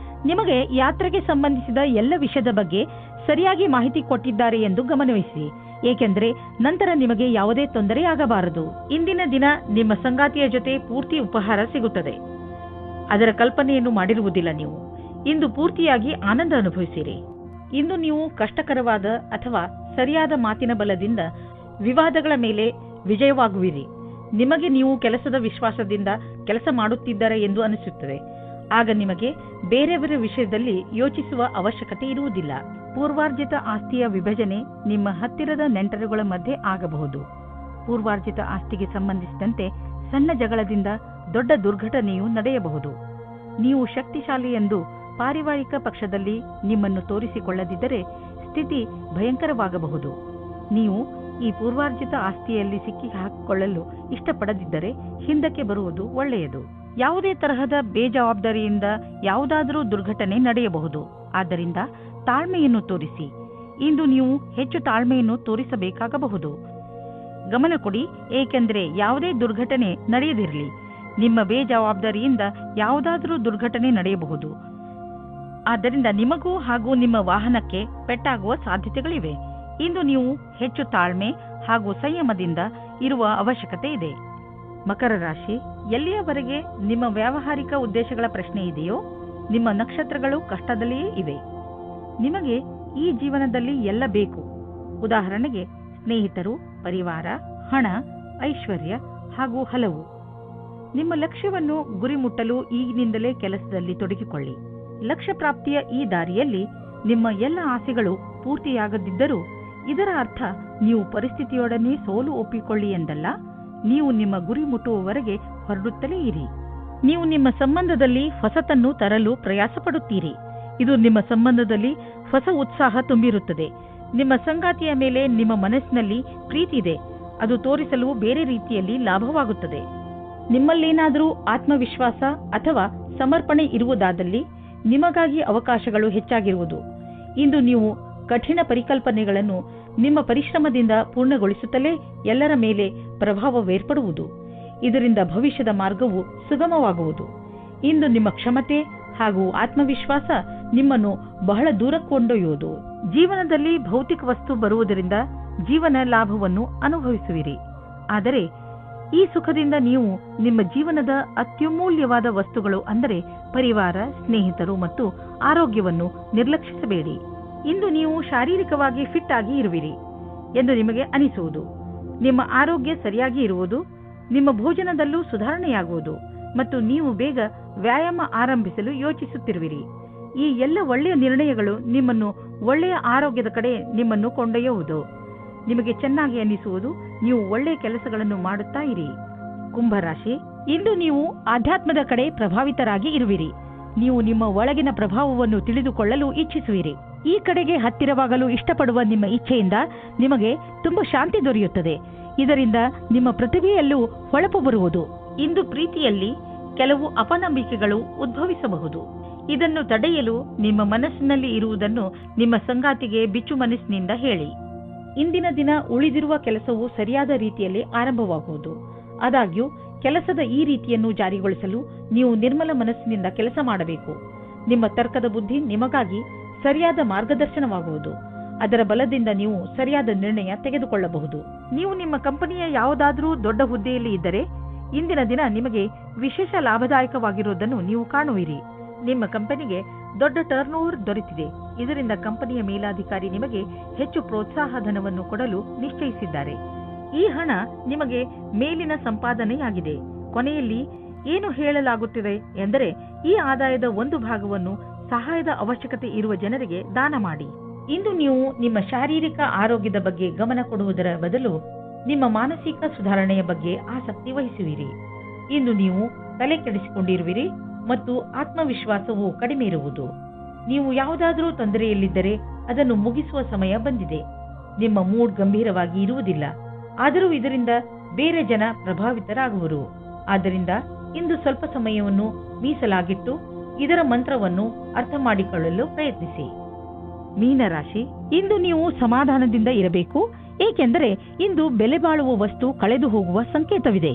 B: ನಿಮಗೆ ಯಾತ್ರೆಗೆ ಸಂಬಂಧಿಸಿದ ಎಲ್ಲ ವಿಷಯದ ಬಗ್ಗೆ ಸರಿಯಾಗಿ ಮಾಹಿತಿ ಕೊಟ್ಟಿದ್ದಾರೆ ಎಂದು ಗಮನವಹಿಸಿ, ಏಕೆಂದರೆ ನಂತರ ನಿಮಗೆ ಯಾವುದೇ ತೊಂದರೆಯಾಗಬಾರದು. ಇಂದಿನ ದಿನ ನಿಮ್ಮ ಸಂಗಾತಿಯ ಜೊತೆ ಪೂರ್ತಿ ಉಪಹಾರ ಸಿಗುತ್ತದೆ. ಅದರ ಕಲ್ಪನೆಯನ್ನು ಮಾಡಿರುವುದಿಲ್ಲ ನೀವು. ಇಂದು ಪೂರ್ತಿಯಾಗಿ ಆನಂದ ಅನುಭವಿಸಿರಿ. ಇಂದು ನೀವು ಕಷ್ಟಕರವಾದ ಅಥವಾ ಸರಿಯಾದ ಮಾತಿನ ಬಲದಿಂದ ವಿವಾದಗಳ ಮೇಲೆ ವಿಜಯವಾಗುವಿರಿ. ನಿಮಗೆ ನೀವು ಕೆಲಸದ ವಿಶ್ವಾಸದಿಂದ ಕೆಲಸ ಮಾಡುತ್ತಿದ್ದಾರೆ ಎಂದು ಅನಿಸುತ್ತದೆ. ಆಗ ನಿಮಗೆ ಬೇರೆಯವರ ವಿಷಯದಲ್ಲಿ ಯೋಚಿಸುವ ಅವಶ್ಯಕತೆ ಇರುವುದಿಲ್ಲ. ಪೂರ್ವಾರ್ಜಿತ ಆಸ್ತಿಯ ವಿಭಜನೆ ನಿಮ್ಮ ಹತ್ತಿರದ ನೆಂಟರುಗಳ ಮಧ್ಯೆ ಆಗಬಹುದು. ಪೂರ್ವಾರ್ಜಿತ ಆಸ್ತಿಗೆ ಸಂಬಂಧಿಸಿದಂತೆ ಸಣ್ಣ ಜಗಳದಿಂದ ದೊಡ್ಡ ದುರ್ಘಟನೆಯು ನಡೆಯಬಹುದು. ನೀವು ಶಕ್ತಿಶಾಲಿ ಎಂದು ಪಾರಿವಾರಿಕ ಪಕ್ಷದಲ್ಲಿ ನಿಮ್ಮನ್ನು ತೋರಿಸಿಕೊಳ್ಳದಿದ್ದರೆ ಸ್ಥಿತಿ ಭಯಂಕರವಾಗಬಹುದು. ನೀವು ಈ ಪೂರ್ವಾರ್ಜಿತ ಆಸ್ತಿಯಲ್ಲಿ ಸಿಕ್ಕಿ ಹಾಕಿಕೊಳ್ಳಲು ಇಷ್ಟಪಡದಿದ್ದರೆ ಹಿಂದಕ್ಕೆ ಬರುವುದು ಒಳ್ಳೆಯದು. ಯಾವುದೇ ತರಹದ ಬೇಜವಾಬ್ದಾರಿಯಿಂದ ಯಾವುದಾದರೂ ದುರ್ಘಟನೆ ನಡೆಯಬಹುದು. ಆದ್ದರಿಂದ ತಾಳ್ಮೆಯನ್ನು ತೋರಿಸಿ. ಇಂದು ನೀವು ಹೆಚ್ಚು ತಾಳ್ಮೆಯನ್ನು ತೋರಿಸಬೇಕಾಗಬಹುದು. ಗಮನ ಕೊಡಿ, ಏಕೆಂದರೆ ಯಾವುದೇ ದುರ್ಘಟನೆ ನಡೆಯದಿರಲಿ. ನಿಮ್ಮ ಬೇಜವಾಬ್ದಾರಿಯಿಂದ ಯಾವುದಾದರೂ ದುರ್ಘಟನೆ ನಡೆಯಬಹುದು. ಆದ್ದರಿಂದ ನಿಮಗೂ ಹಾಗೂ ನಿಮ್ಮ ವಾಹನಕ್ಕೆ ಪೆಟ್ಟಾಗುವ ಸಾಧ್ಯತೆಗಳಿವೆ. ಇಂದು ನೀವು ಹೆಚ್ಚು ತಾಳ್ಮೆ ಹಾಗೂ ಸಂಯಮದಿಂದ ಇರುವ ಅವಶ್ಯಕತೆ ಇದೆ. ಮಕರ ರಾಶಿ, ಎಲ್ಲಿಯವರೆಗೆ ನಿಮ್ಮ ವ್ಯಾವಹಾರಿಕ ಉದ್ದೇಶಗಳ ಪ್ರಶ್ನೆ ಇದೆಯೋ ನಿಮ್ಮ ನಕ್ಷತ್ರಗಳು ಕಷ್ಟದಲ್ಲಿಯೇ ಇವೆ. ನಿಮಗೆ ಈ ಜೀವನದಲ್ಲಿ ಎಲ್ಲ ಬೇಕು. ಉದಾಹರಣೆಗೆ ಸ್ನೇಹಿತರು, ಪರಿವಾರ, ಹಣ, ಐಶ್ವರ್ಯ ಹಾಗೂ ಹಲವು. ನಿಮ್ಮ ಲಕ್ಷ್ಯವನ್ನು ಗುರಿ ಮುಟ್ಟಲು ಈಗಿನಿಂದಲೇ ಕೆಲಸದಲ್ಲಿ ತೊಡಗಿಕೊಳ್ಳಿ. ಲಕ್ಷ್ಯ ಪ್ರಾಪ್ತಿಯ ಈ ದಾರಿಯಲ್ಲಿ ನಿಮ್ಮ ಎಲ್ಲ ಆಸೆಗಳು ಪೂರ್ತಿಯಾಗದಿದ್ದರೂ ಇದರ ಅರ್ಥ ನೀವು ಪರಿಸ್ಥಿತಿಯೊಡನೆ ಸೋಲು ಒಪ್ಪಿಕೊಳ್ಳಿ ಎಂದಲ್ಲ. ನೀವು ನಿಮ್ಮ ಗುರಿ ಮುಟ್ಟುವವರೆಗೆ ಹೊರಡುತ್ತಲೇ ಇರಿ. ನೀವು ನಿಮ್ಮ ಸಂಬಂಧದಲ್ಲಿ ಹೊಸತನ್ನು ತರಲು ಪ್ರಯಾಸ ಪಡುತ್ತೀರಿ. ಇದು ನಿಮ್ಮ ಸಂಬಂಧದಲ್ಲಿ ಹೊಸ ಉತ್ಸಾಹ ತುಂಬಿರುತ್ತದೆ. ನಿಮ್ಮ ಸಂಗಾತಿಯ ಮೇಲೆ ನಿಮ್ಮ ಮನಸ್ಸಿನಲ್ಲಿ ಪ್ರೀತಿ ಇದೆ. ಅದು ತೋರಿಸಲು ಬೇರೆ ರೀತಿಯಲ್ಲಿ ಲಾಭವಾಗುತ್ತದೆ. ನಿಮ್ಮಲ್ಲೇನಾದರೂ ಆತ್ಮವಿಶ್ವಾಸ ಅಥವಾ ಸಮರ್ಪಣೆ ಇರುವುದಾದಲ್ಲಿ ನಿಮಗಾಗಿ ಅವಕಾಶಗಳು ಹೆಚ್ಚಾಗಿರುವುದು. ಇಂದು ನೀವು ಕಠಿಣ ಪರಿಕಲ್ಪನೆಗಳನ್ನು ನಿಮ್ಮ ಪರಿಶ್ರಮದಿಂದ ಪೂರ್ಣಗೊಳಿಸುತ್ತಲೇ ಎಲ್ಲರ ಮೇಲೆ ಪ್ರಭಾವವೇರ್ಪಡುವುದು. ಇದರಿಂದ ಭವಿಷ್ಯದ ಮಾರ್ಗವು ಸುಗಮವಾಗುವುದು. ಇಂದು ನಿಮ್ಮ ಕ್ಷಮತೆ ಹಾಗೂ ಆತ್ಮವಿಶ್ವಾಸ ನಿಮ್ಮನ್ನು ಬಹಳ ದೂರ ಕೊಂಡೊಯ್ಯುವುದು. ಜೀವನದಲ್ಲಿ ಭೌತಿಕ ವಸ್ತು ಬರುವುದರಿಂದ ಜೀವನ ಲಾಭವನ್ನು ಅನುಭವಿಸುವಿರಿ. ಆದರೆ ಈ ಸುಖದಿಂದ ನೀವು ನಿಮ್ಮ ಜೀವನದ ಅತ್ಯಮೂಲ್ಯವಾದ ವಸ್ತುಗಳು ಅಂದರೆ ಪರಿವಾರ, ಸ್ನೇಹಿತರು ಮತ್ತು ಆರೋಗ್ಯವನ್ನು ನಿರ್ಲಕ್ಷಿಸಬೇಡಿ. ಇಂದು ನೀವು ಶಾರೀರಿಕವಾಗಿ ಫಿಟ್ ಆಗಿ ಇರುವಿರಿ ಎಂದು ನಿಮಗೆ ಅನಿಸುವುದು. ನಿಮ್ಮ ಆರೋಗ್ಯ ಸರಿಯಾಗಿ ಇರುವುದು, ನಿಮ್ಮ ಭೋಜನದಲ್ಲೂ ಸುಧಾರಣೆಯಾಗುವುದು ಮತ್ತು ನೀವು ಬೇಗ ವ್ಯಾಯಾಮ ಆರಂಭಿಸಲು ಯೋಚಿಸುತ್ತಿರುವಿರಿ. ಈ ಎಲ್ಲ ಒಳ್ಳೆಯ ನಿರ್ಣಯಗಳು ನಿಮ್ಮನ್ನು ಒಳ್ಳೆಯ ಆರೋಗ್ಯದ ಕಡೆ ನಿಮ್ಮನ್ನು ಕೊಂಡೊಯ್ಯುವುದು. ನಿಮಗೆ ಚೆನ್ನಾಗಿ ಅನಿಸುವುದು. ನೀವು ಒಳ್ಳೆಯ ಕೆಲಸಗಳನ್ನು ಮಾಡುತ್ತಾ ಇರಿ. ಕುಂಭರಾಶಿ, ಇಂದು ನೀವು ಆಧ್ಯಾತ್ಮದ ಕಡೆ ಪ್ರಭಾವಿತರಾಗಿ ಇರುವಿರಿ. ನೀವು ನಿಮ್ಮ ಒಳಗಿನ ಪ್ರಭಾವವನ್ನು ತಿಳಿದುಕೊಳ್ಳಲು ಇಚ್ಛಿಸುವಿರಿ. ಈ ಕಡೆಗೆ ಹತ್ತಿರವಾಗಲು ಇಷ್ಟಪಡುವ ನಿಮ್ಮ ಇಚ್ಛೆಯಿಂದ ನಿಮಗೆ ತುಂಬ ಶಾಂತಿ ದೊರೆಯುತ್ತದೆ. ಇದರಿಂದ ನಿಮ್ಮ ಪ್ರತಿಭೆಯಲ್ಲೂ ಹೊಳಪು ಬರುವುದು. ಇಂದು ಪ್ರೀತಿಯಲ್ಲಿ ಕೆಲವು ಅಪನಂಬಿಕೆಗಳು ಉದ್ಭವಿಸಬಹುದು. ಇದನ್ನು ತಡೆಯಲು ನಿಮ್ಮ ಮನಸ್ಸಿನಲ್ಲಿ ಇರುವುದನ್ನು ನಿಮ್ಮ ಸಂಗಾತಿಗೆ ಬಿಚ್ಚು ಮನಸ್ಸಿನಿಂದ ಹೇಳಿ. ಇಂದಿನ ದಿನ ಉಳಿದಿರುವ ಕೆಲಸವು ಸರಿಯಾದ ರೀತಿಯಲ್ಲಿ ಆರಂಭವಾಗುವುದು. ಆದಾಗ್ಯೂ ಕೆಲಸದ ಈ ರೀತಿಯನ್ನು ಜಾರಿಗೊಳಿಸಲು ನೀವು ನಿರ್ಮಲ ಮನಸ್ಸಿನಿಂದ ಕೆಲಸ ಮಾಡಬೇಕು. ನಿಮ್ಮ ತರ್ಕದ ಬುದ್ಧಿ ನಿಮಗಾಗಿ ಸರಿಯಾದ ಮಾರ್ಗದರ್ಶನವಾಗುವುದು. ಅದರ ಬಲದಿಂದ ನೀವು ಸರಿಯಾದ ನಿರ್ಣಯ ತೆಗೆದುಕೊಳ್ಳಬಹುದು. ನೀವು ನಿಮ್ಮ ಕಂಪನಿಯ ಯಾವುದಾದರೂ ದೊಡ್ಡ ಹುದ್ದೆಯಲ್ಲಿ ಇದ್ದರೆ ಇಂದಿನ ದಿನ ನಿಮಗೆ ವಿಶೇಷ ಲಾಭದಾಯಕವಾಗಿರುವುದನ್ನು ನೀವು ಕಾಣುವಿರಿ. ನಿಮ್ಮ ಕಂಪನಿಗೆ ದೊಡ್ಡ ಟರ್ನ್ ಓವರ್ ದೊರೆತಿದೆ. ಇದರಿಂದ ಕಂಪನಿಯ ಮೇಲಾಧಿಕಾರಿ ನಿಮಗೆ ಹೆಚ್ಚು ಪ್ರೋತ್ಸಾಹ ಧನವನ್ನು ಕೊಡಲು ನಿಶ್ಚಯಿಸಿದ್ದಾರೆ. ಈ ಹಣ ನಿಮಗೆ ಮೇಲಿನ ಸಂಪಾದನೆಯಾಗಿದೆ. ಕೊನೆಯಲ್ಲಿ ಏನು ಹೇಳಲಾಗುತ್ತಿದೆ ಎಂದರೆ ಈ ಆದಾಯದ ಒಂದು ಭಾಗವನ್ನು ಸಹಾಯದ ಅವಶ್ಯಕತೆ ಇರುವ ಜನರಿಗೆ ದಾನ ಮಾಡಿ. ಇಂದು ನೀವು ನಿಮ್ಮ ಶಾರೀರಿಕ ಆರೋಗ್ಯದ ಬಗ್ಗೆ ಗಮನ ಕೊಡುವುದರ ಬದಲು ನಿಮ್ಮ ಮಾನಸಿಕ ಸುಧಾರಣೆಯ ಬಗ್ಗೆ ಆಸಕ್ತಿ ವಹಿಸುವಿರಿ. ಇಂದು ನೀವು ತಲೆ ಕೆಡಿಸಿಕೊಂಡಿರುವಿರಿ ಮತ್ತು ಆತ್ಮವಿಶ್ವಾಸವು ಕಡಿಮೆ ಇರುವುದು. ನೀವು ಯಾವುದಾದರೂ ತೊಂದರೆಯಲ್ಲಿದ್ದರೆ ಅದನ್ನು ಮುಗಿಸುವ ಸಮಯ ಬಂದಿದೆ. ನಿಮ್ಮ ಮೂಡ್ ಗಂಭೀರವಾಗಿ ಇರುವುದಿಲ್ಲ, ಆದರೂ ಇದರಿಂದ ಬೇರೆ ಜನ ಪ್ರಭಾವಿತರಾಗುವರು. ಆದ್ದರಿಂದ ಇಂದು ಸ್ವಲ್ಪ ಸಮಯವನ್ನು ಮೀಸಲಾಗಿಟ್ಟು ಇದರ ಮಂತ್ರವನ್ನು ಅರ್ಥ ಮಾಡಿಕೊಳ್ಳಲು ಪ್ರಯತ್ನಿಸಿ. ಮೀನರಾಶಿ, ಇಂದು ನೀವು ಸಮಾಧಾನದಿಂದ ಇರಬೇಕು. ಏಕೆಂದರೆ ಇಂದು ಬೆಲೆ ಬಾಳುವ ವಸ್ತು ಕಳೆದು ಹೋಗುವ ಸಂಕೇತವಿದೆ.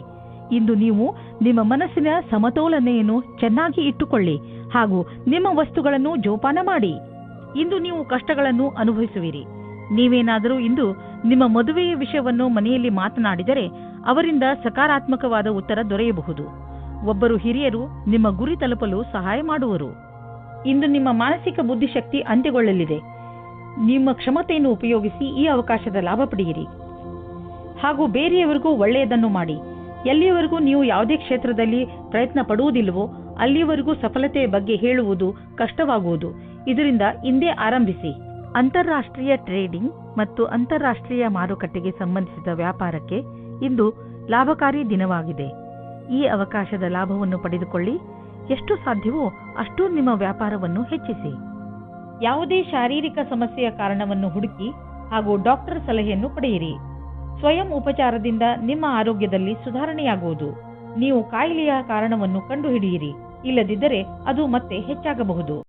B: ಇಂದು ನೀವು ನಿಮ್ಮ ಮನಸ್ಸಿನ ಸಮತೋಲನೆಯನ್ನು ಚೆನ್ನಾಗಿ ಇಟ್ಟುಕೊಳ್ಳಿ ಹಾಗೂ ನಿಮ್ಮ ವಸ್ತುಗಳನ್ನು ಜೋಪಾನ ಮಾಡಿ. ಇಂದು ನೀವು ಕಷ್ಟಗಳನ್ನು ಅನುಭವಿಸುವಿರಿ. ನೀವೇನಾದರೂ ಇಂದು ನಿಮ್ಮ ಮದುವೆಯ ವಿಷಯವನ್ನು ಮನೆಯಲ್ಲಿ ಮಾತನಾಡಿದರೆ ಅವರಿಂದ ಸಕಾರಾತ್ಮಕವಾದ ಉತ್ತರ ದೊರೆಯಬಹುದು. ಒಬ್ಬರು ಹಿರಿಯರು ನಿಮ್ಮ ಗುರಿ ತಲುಪಲು ಸಹಾಯ ಮಾಡುವರು. ಇಂದು ನಿಮ್ಮ ಮಾನಸಿಕ ಬುದ್ಧಿಶಕ್ತಿ ಅಂತ್ಯಗೊಳ್ಳಲಿದೆ. ನಿಮ್ಮ ಕ್ಷಮತೆಯನ್ನು ಉಪಯೋಗಿಸಿ ಈ ಅವಕಾಶದ ಲಾಭ ಪಡೆಯಿರಿ ಹಾಗೂ ಬೇರೆಯವರಿಗೂ ಒಳ್ಳೆಯದನ್ನು ಮಾಡಿ. ಎಲ್ಲಿಯವರೆಗೂ ನೀವು ಯಾವುದೇ ಕ್ಷೇತ್ರದಲ್ಲಿ ಪ್ರಯತ್ನ ಪಡುವುದಿಲ್ಲವೋ ಅಲ್ಲಿಯವರೆಗೂ ಸಫಲತೆಯ ಬಗ್ಗೆ ಹೇಳುವುದು ಕಷ್ಟವಾಗುವುದು. ಇದರಿಂದ ಇಂದೇ ಆರಂಭಿಸಿ. ಅಂತಾರಾಷ್ಟ್ರೀಯ ಟ್ರೇಡಿಂಗ್ ಮತ್ತು ಅಂತಾರಾಷ್ಟ್ರೀಯ ಮಾರುಕಟ್ಟೆಗೆ ಸಂಬಂಧಿಸಿದ ವ್ಯಾಪಾರಕ್ಕೆ ಇಂದು ಲಾಭಕಾರಿ ದಿನವಾಗಿದೆ. ಈ ಅವಕಾಶದ ಲಾಭವನ್ನು ಪಡೆದುಕೊಳ್ಳಿ. ಎಷ್ಟು ಸಾಧ್ಯವೋ ಅಷ್ಟು ನಿಮ್ಮ ವ್ಯಾಪಾರವನ್ನು ಹೆಚ್ಚಿಸಿ. ಯಾವುದೇ ಶಾರೀರಿಕ ಸಮಸ್ಯೆಯ ಕಾರಣವನ್ನು ಹುಡುಕಿ ಹಾಗೂ ಡಾಕ್ಟರ್ ಸಲಹೆಯನ್ನು ಪಡೆಯಿರಿ. ಸ್ವಯಂ ಉಪಚಾರದಿಂದ ನಿಮ್ಮ ಆರೋಗ್ಯದಲ್ಲಿ ಸುಧಾರಣೆಯಾಗುವುದು. ನೀವು ಕಾಯಿಲೆಯ ಕಾರಣವನ್ನು ಕಂಡುಹಿಡಿಯಿರಿ. ಇಲ್ಲದಿದ್ದರೆ ಅದು ಮತ್ತೆ ಹೆಚ್ಚಾಗಬಹುದು.